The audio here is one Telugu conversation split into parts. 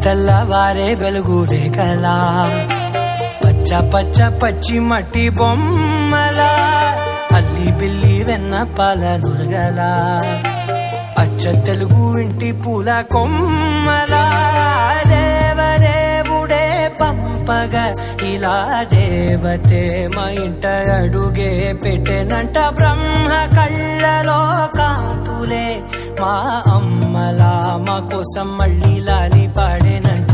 తెల్లవారే వెలుగు రేఖలా పచ్చ పచ్చ పచ్చి మట్టి బొమ్మలా అల్లి బిల్లి వెన్న పాల నురగలా అచ్చ తెలుగు ఇంటి పూల కొమ్మలా దేవదేవుడే పంపగా ఇలా దేవతే మా ఇంట అడుగే పెట్టెనంట బ్రహ్మ కళ్ళలో కాంతులే మా అమ్మలా మా కోసం మళ్ళీ లాలి పాడేనంట.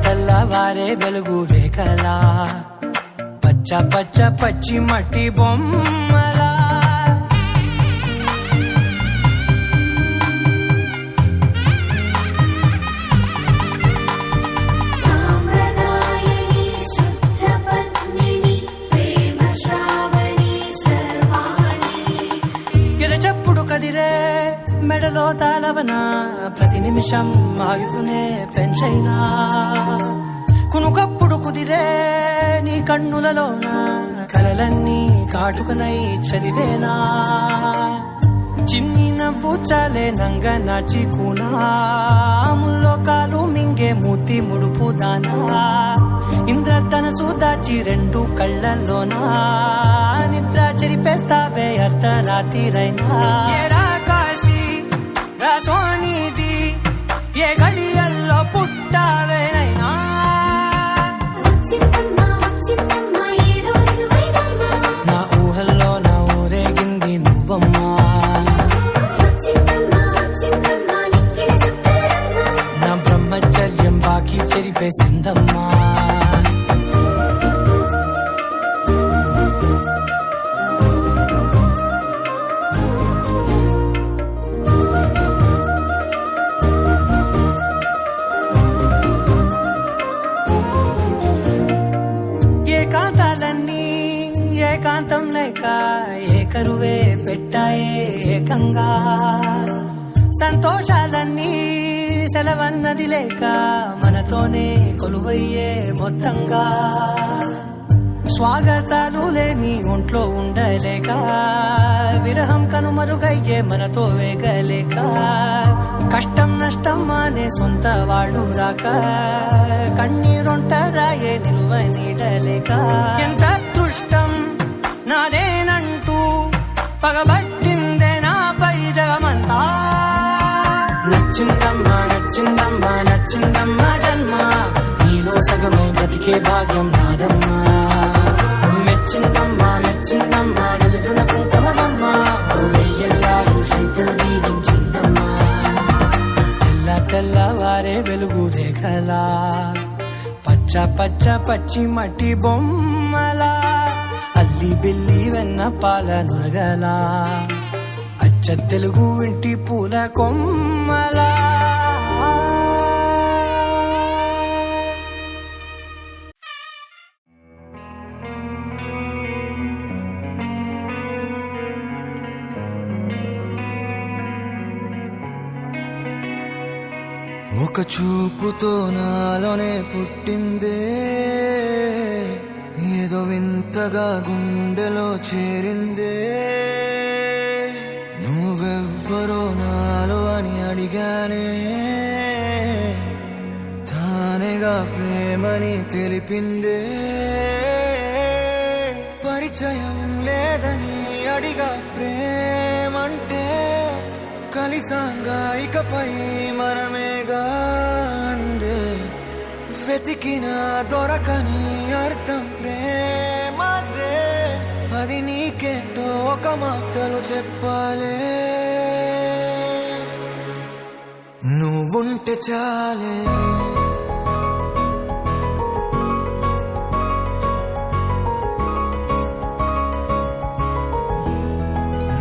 తెల్లవారే వెలుగు రేఖలా పచ్చ పచ్చ పచ్చి మట్టి బొమ్మలా కదిరే మెడలో తాళవన ప్రతి నిమిషం ఆయుధునే పెంచైనా కునుకప్పుడు కుదిరే నీ కన్నులలోన కలలన్నీ కాటుకనై చదివేనా చిన్ని నవ్వు చాలే నంగ నాచి కూనాముల్లో కాలు మింగే మూతి ముడుపు దానా ఇంద్రధనసు దాచి రెండు కళ్ళల్లోనా నిద్ర చెరిపేస్తావే అర్ధరాత్రిరైనా కాశీ రాసోనిది ఏ గడియల్లో పుట్టావేనైనా నా ఊహల్లో నా ఊరేగింది నువ్వమ్మా నా బ్రహ్మచర్యం బాకీ చెరిపేసిందమ్మా. ఏకాంతం లేక ఏకరువే పెట్టాయే ఏకంగా సంతోషాలన్నీ సెలవన్నది లేక మనతోనే కొలువయ్యే మొత్తంగా స్వాగతాలు లేని ఒంట్లో ఉండలేక విరహం కనుమరుగయ్యే మనతో వేగలేక కష్టం నష్టం అనే సొంత వాళ్ళు రాక కన్నీరొంటరాయే నిలువ నీడలేక ఎంత అదృష్టం నాదేనంటూ పగబట్టిందే నాపై జగమంతా నచ్చిందమ్మా నచ్చిందమ్మా నచ్చిందమ్మా జన్మ నీలో సగమే బ్రతికే భాగ్యం నాదమ్మా మెచ్చిందమ్మా మెచ్చిందమ్మా నిలుతున్న కుంకుమమ్మా వెయ్యల్లాగు శంకరు దీవించిందమ్మా. తెల్లవారే వెలుగు రేఖలా పచ్చ పచ్చ పచ్చి మట్టి బొమ్మలా అల్లి బిల్లి వెన్న పాల నురగలా అచ్చ తెలుగు ఇంటి పూల కొమ్మలా. ఒక చూపుతో నాలోనే పుట్టిందే ఏదో వింతగా గుండెలో చేరిందే నువ్వెవ్వరో నాలో అని అడిగానే తానేగా ప్రేమని తెలిపిందే పరిచయం లేదని అడిగా ప్రేమంటే కలిసాంగా ఇకపై మనమేగా అందే వెతికిన దొరకని అర్థం ప్రేమదే అది నీకేంటో ఒక మాటలు చెప్పాలే నువ్వుంటే చాలే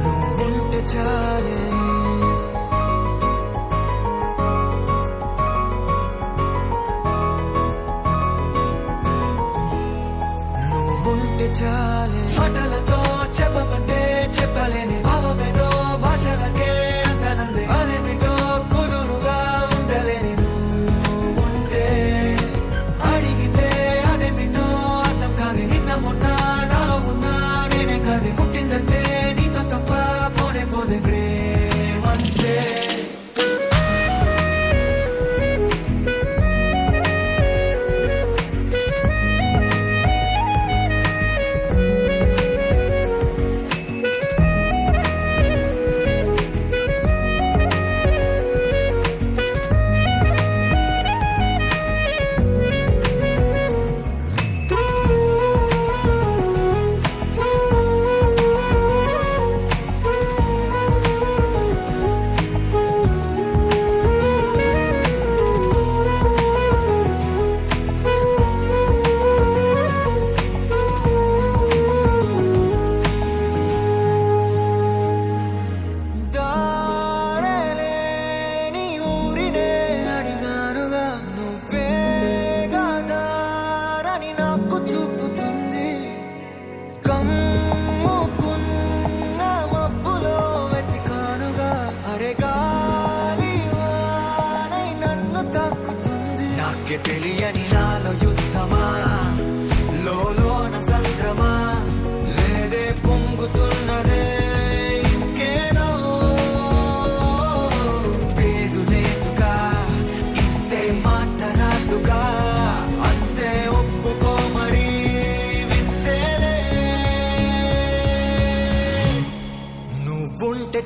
నువ్వుంటే చాలే చాలే మాటలతో చెప్పమంటే చెప్పలేని భావమేదో భాషలకే అందనంది అదేమిటో కుదురుగా ఉండలేని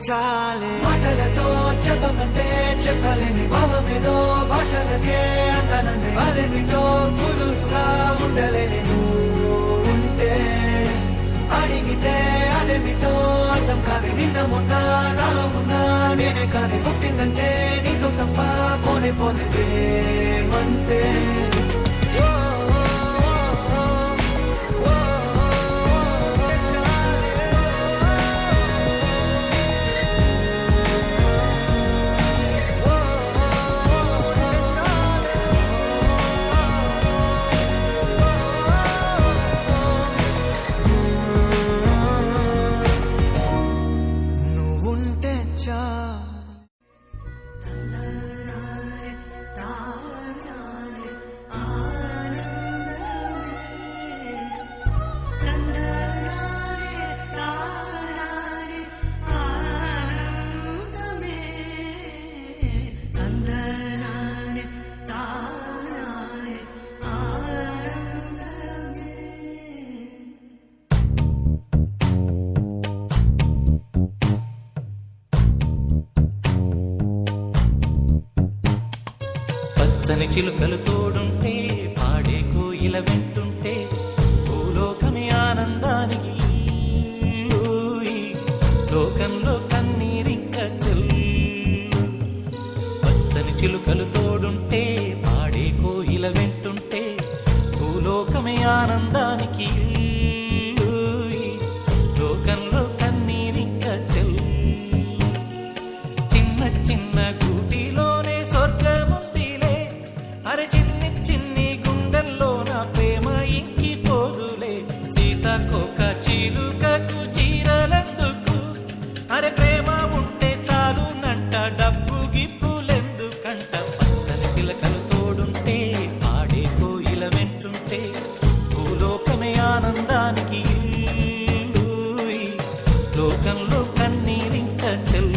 చాలే మాటలతో చెప్పమంటే చెప్పలేని భావమేదో భాషలకే అంతనందే అదేమిటో కుదురుగా ఉండలేని నువ్వు ఉంటే అడిగితే అదేమిటో అర్థం కాదు నిన్న మొన్న నాలో ఉన్నా నేనే కాదు పుట్టిందంటే నీతో తప్ప పోనే పోతే మంతే పచ్చని చిలుకలు తోడుంటే పాడే కోయిల వెంటుంటే భూలోకమే ఆనందానికి లోకంలో కన్నీరింక చెల్లు పచ్చని చిలుకలు తోడుంటే పాడే కోయిల వెంటుంటే భూలోకమే ఆనందానికి లోకంలో కన్నీరింక చెల్లు చిన్న చిన్న గూటిలోనే స్వర్గము అరే చిన్ని చిన్ని గుండెల్లో నా ప్రేమ ఇంకి పోదులే సీతాకోక చిలుకకు చీరలెందుకు అరే ప్రేమ ఉంటే చాలు నంట డబ్బు గిప్పులెందుకంట పచ్చని చిలకలు తోడుంటే ఆడే కోయిల వెంటుంటే భూలోకమే ఆనందానికి లోకంలో కన్నీరింక చెల్లు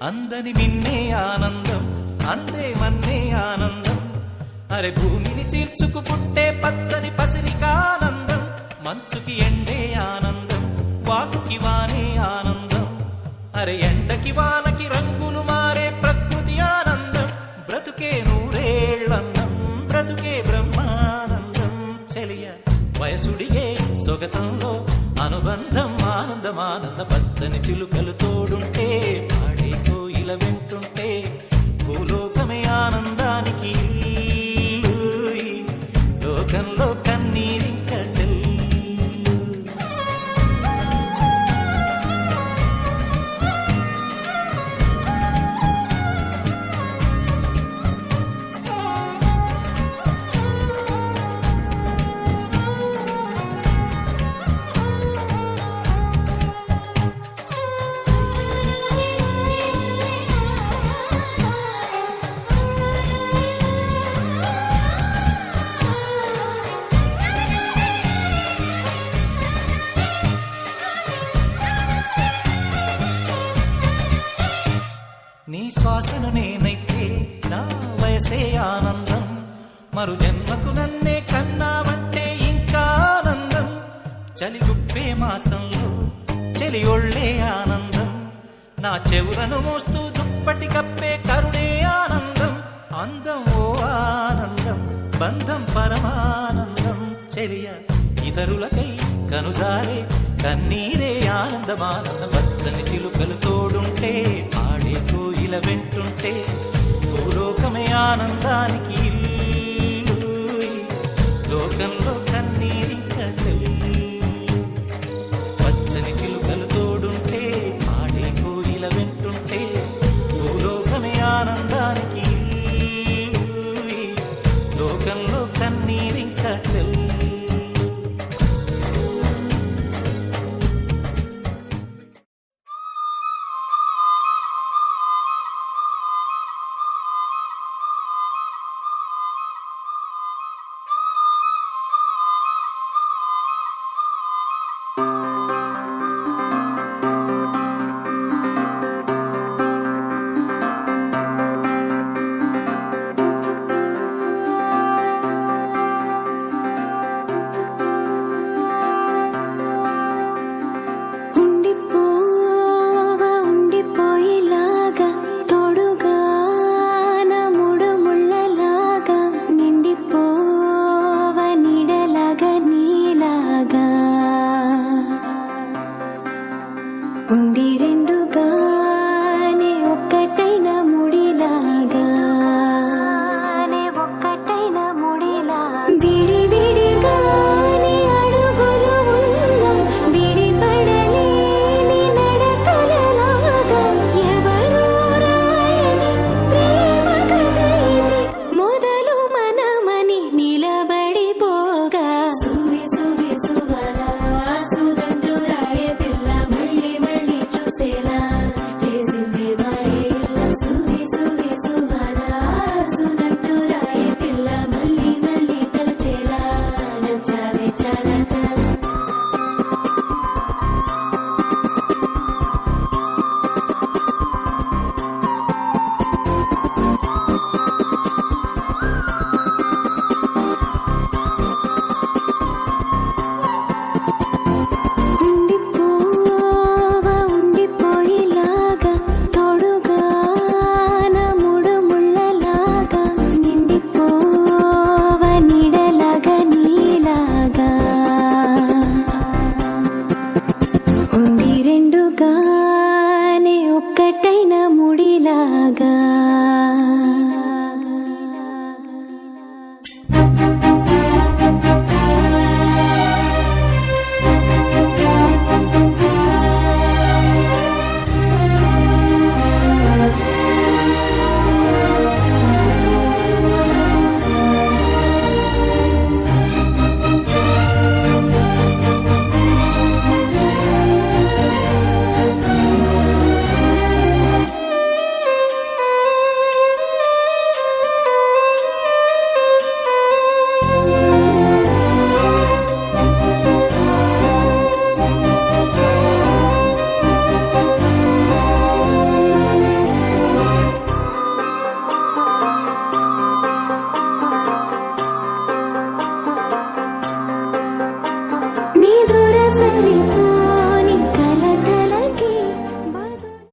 అందని మిన్నే ఆనందం అందే మన్నే ఆనందం అరే భూమిని చీల్చుకు పుట్టే పచ్చని పసిరికానందం మంచుకి ఎండే ఆనందం వాకుకి వానే ఆనందం అరే ఎండకి వానకి రంగులు మారే ప్రకృతి ఆనందం బ్రతుకే నూరేళ్ళన్నం బ్రతుకే బ్రహ్మానందం చెలియ వయసుడిగే సొగతంలో అనుబంధం ఆనందమానంద పచ్చని చిలుకలు తోడుంటే పాడే కోయిల వెంటుంటే భూలోకమే ఆనందానికి లోకంలో కన్నీరింక చెల్లు నీ శ్వాసను నేనైతే నా వయసే ఆనందం మరు జన్మకు నన్నే కన్నావంటే ఇంకా ఆనందం చలిగుప్పే మాసంలో చెలి ఒళ్ళే ఆనందం నా చెవులను మోస్తూ దుప్పటి కప్పే కరుణే ఆనందం అందం ఓ ఆనందం బంధం పరమానందం చెలియ ఇతరులకై కనుజారే కన్నీరే ఆనందమానందం పచ్చని చిలుకలు తోడుంటే ఆడే కోయిల వెంటుంటే భూలోకమే ఆనందానికి లోకంలో